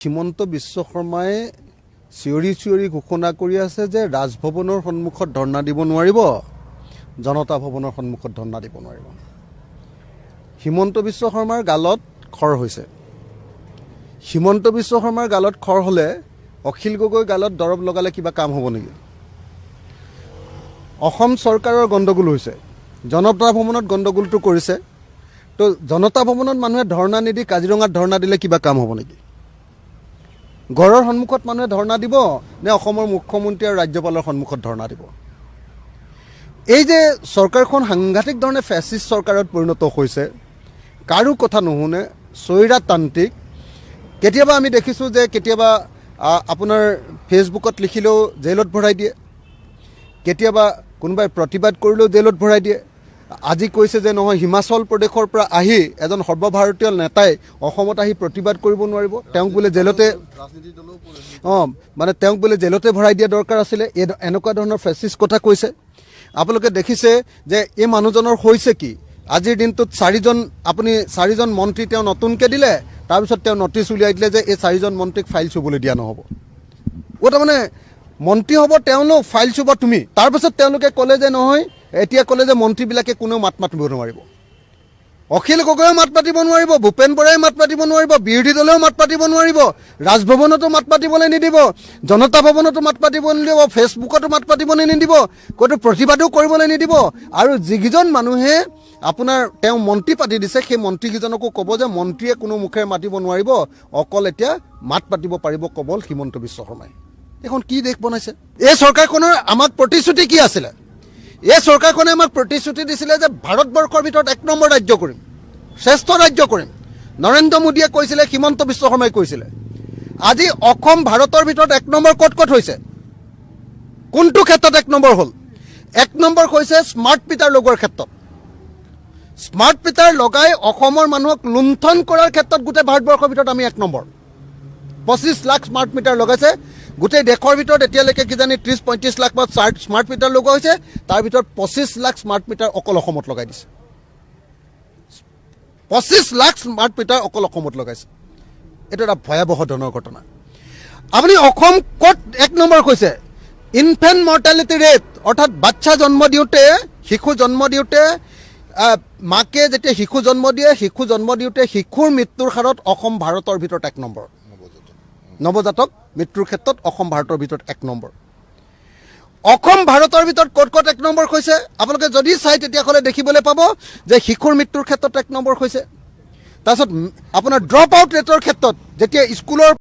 হিমন্ত বিশ্ব শৰ্মাই চিঞৰি ঘোষণা কৰি আছে যে ৰাজভৱনৰ সন্মুখত ধৰ্ণা দিব নোৱাৰিব, জনতা ভৱনৰ সন্মুখত ধৰ্ণা দিব নোৱাৰিব। হিমন্ত বিশ্ব শৰ্মাৰ গালত খৰ হৈছে। হিমন্ত বিশ্ব শৰ্মাৰ গালত খৰ হ'লে অখিল গগৈ গালত দৰৱ লগালে কিবা কাম হ'ব নেকি? অসম চৰকাৰৰ গণ্ডগোল হৈছে, জনতা ভৱনত গণ্ডগোলটো কৰিছে। তো জনতা ভৱনত মানুহে ধৰ্ণা নিদি কাজিৰঙাত ধৰ্ণা দিলে কিবা কাম হ'ব নেকি? ঘৰৰ সন্মুখত মানুহে ধৰ্ণা দিব নে অসমৰ মুখ্যমন্ত্ৰী আৰু ৰাজ্যপালৰ সন্মুখত ধৰ্ণা দিব? এই যে চৰকাৰখন সাংঘাতিক ধৰণে ফেচিষ্ট চৰকাৰত পৰিণত হৈছে, কাৰো কথা নুশুনে, স্বৈৰতান্ত্ৰিক। কেতিয়াবা আমি দেখিছোঁ যে কেতিয়াবা আপোনাৰ ফেচবুকত লিখিলেও জেলত ভৰাই দিয়ে, কেতিয়াবা কোনোবাই প্ৰতিবাদ কৰিলেও জেলত ভৰাই দিয়ে। আজি কৈছে যে নহয়, হিমাচল প্ৰদেশৰ পৰা আহি এজন সৰ্বভাৰতীয় নেতাই অসমত আহি প্ৰতিবাদ কৰিব নোৱাৰিব, তেওঁক বোলে জেলতে তেওঁক বোলে জেলতে ভৰাই দিয়া দৰকাৰ আছিলে। এনেকুৱা ধৰণৰ ফেচিষ্ট কথা কৈছে। আপোনালোকে দেখিছে যে এই মানুহজনৰ হৈছে কি? আজিৰ দিনটোত চাৰিজন মন্ত্ৰী তেওঁ নতুনকৈ দিলে, তাৰপিছত তেওঁ নটিচ উলিয়াই দিলে যে এই চাৰিজন মন্ত্ৰীক ফাইল চুবলৈ দিয়া নহ'ব। তাৰমানে মন্ত্ৰী হ'ব তেওঁলোক, ফাইল চুব তুমি। তাৰপিছত তেওঁলোকে ক'লে যে নহয়, এতিয়া ক'লে যে মন্ত্ৰীবিলাকে কোনেও মাত মাতিব নোৱাৰিব। অখিল গগৈয়েও মাত পাতিব নোৱাৰিব, ভূপেন বৰাই মাত পাতিব নোৱাৰিব, বিৰোধী দলেও মাত পাতিব নোৱাৰিব, ৰাজভৱনতো মাত পাতিবলৈ নিদিব, জনতা ভৱনতো মাত পাতিবলৈ নিদিব, ফেচবুকতো মাত পাতিবলৈ নিদিব, ক'তো প্ৰতিবাদো কৰিবলৈ নিদিব। আৰু যিকেইজন মানুহে তেওঁ মন্ত্ৰী পাতি দিছে, সেই মন্ত্ৰীকেইজনকো ক'ব যে মন্ত্ৰীয়ে কোনো মুখেৰে মাতিব নোৱাৰিব, অকল এতিয়া মাত পাতিব পাৰিব কেৱল হিমন্ত বিশ্ব শৰ্মাই। এখন কি দেশ বনাইছে? এই চৰকাৰখনৰ আমাক প্ৰতিশ্ৰুতি কি আছিলে? এই চৰকাৰখনে আমাক প্ৰতিশ্ৰুতি দিছিলে যে ভাৰতবৰ্ষৰ ভিতৰত 1 নম্বৰ ৰাজ্য কৰিম, শ্ৰেষ্ঠ ৰাজ্য কৰিম। নৰেন্দ্ৰ মোদীয়ে কৈছিলে, হিমন্ত বিশ্ব শৰ্মাই কৈছিলে। আজি অসম ভাৰতৰ ভিতৰত 1 নম্বৰ ক'ত হৈছে? কোনটো ক্ষেত্ৰত 1 নম্বৰ হ'ল? 1 নম্বৰ হৈছে স্মাৰ্ট মিটাৰ লগোৱাৰ ক্ষেত্ৰত। স্মাৰ্ট মিটাৰ লগাই অসমৰ মানুহক লুণ্ঠন কৰাৰ ক্ষেত্ৰত গোটেই ভাৰতবৰ্ষৰ ভিতৰত আমি 1 নম্বৰ। 25 লাখ স্মাৰ্ট মিটাৰ লগাইছে। গোটেই দেশৰ ভিতৰত এতিয়ালৈকে কিজানি 30-35 লাখ স্মাৰ্ট মিটাৰ লগোৱা হৈছে, তাৰ ভিতৰত 25 লাখ স্মাৰ্ট মিটাৰ অকল অসমত লগাই দিছে। 25 লাখ স্মাৰ্ট মিটাৰ অকল অসমত লগাইছে। এইটো এটা ভয়াৱহ ধৰণৰ ঘটনা। আপুনি অসম ক'ত 1 নম্বৰ কৈছে? ইনফেণ্ট মৰ্টেলিটি ৰেট, অৰ্থাৎ বাচ্চা জন্ম দিওঁতে, শিশু জন্ম দিওঁতে, মাকে যেতিয়া শিশু জন্ম দিয়ে, শিশু জন্ম দিওঁতে শিশুৰ মৃত্যুৰ হাৰত অসম ভাৰতৰ ভিতৰত 1 নম্বৰ। নৱজাতক মৃত্যুৰ ক্ষেত্ৰত অসম ভাৰতৰ ভিতৰত 1 নম্বৰ। অসম ভাৰতৰ ভিতৰত ক'ত 1 নম্বৰ হৈছে? আপোনালোকে যদি চাই তেতিয়াহ'লে দেখিবলৈ পাব যে শিশুৰ মৃত্যুৰ ক্ষেত্ৰত 1 নম্বৰ হৈছে। তাৰপিছত আপোনাৰ ড্ৰপ আউট ৰেটৰ ক্ষেত্ৰত, যেতিয়া স্কুলৰ